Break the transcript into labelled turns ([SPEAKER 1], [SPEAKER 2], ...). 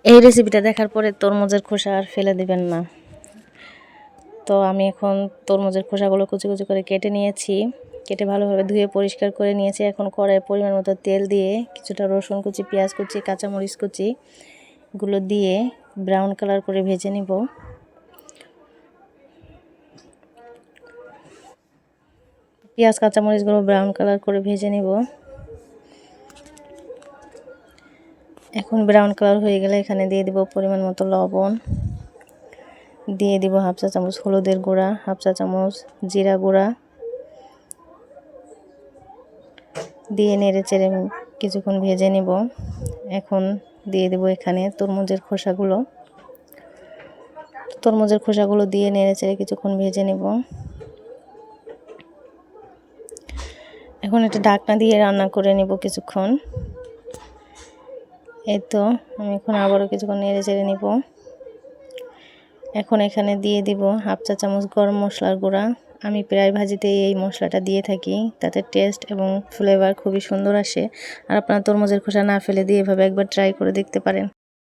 [SPEAKER 1] এই রেসিপিটা দেখার পরে তরমুজের খোসা আর ফেলে দিবেন না। তো আমি এখন তরমুজের খোসাগুলো কুচি কুচি করে কেটে নিয়েছি। কেটে ভালোভাবে ধুয়ে পরিষ্কার করে নিয়েছি। এখন কড়াইয়ে পরিমাণ মতো তেল দিয়ে কিছুটা রসুন কুচি, পেঁয়াজ কুচি, কাঁচামরিচ কুচি গুলো দিয়ে ব্রাউন কালার করে ভেজে নিব। পেঁয়াজ কাঁচামরিচগুলো ব্রাউন কালার করে ভেজে নিব। এখন ব্রাউন কালার হয়ে গেলে এখানে দিয়ে দিব পরিমাণ মতো লবণ, দিয়ে দিব হাফ চা চামচ হলুদের গুঁড়া, হাফ চা চামচ জিরা গুঁড়া, দিয়ে নেড়ে চেড়ে কিছুক্ষণ ভেজে নিব। এখন দিয়ে দেব এখানে তরমুজের খোসাগুলো দিয়ে নেড়ে চেড়ে কিছুক্ষণ ভেজে নেব। এখন একটা ঢাকনা দিয়ে রান্না করে নেব কিছুক্ষণ। এই তো আমি এখন আবারও কিছুক্ষণ নেড়ে চেড়ে নিব। এখন এখানে দিয়ে দিব হাফ চা চামচ গরম মশলার গুঁড়া। আমি প্রায় ভাজিতে এই মশলাটা দিয়ে থাকি, তাতে টেস্ট এবং ফ্লেভার খুবই সুন্দর আসে। আর আপনারা তরমুজের খোসা না ফেলে দিয়ে এভাবে একবার ট্রাই করে দেখতে পারেন।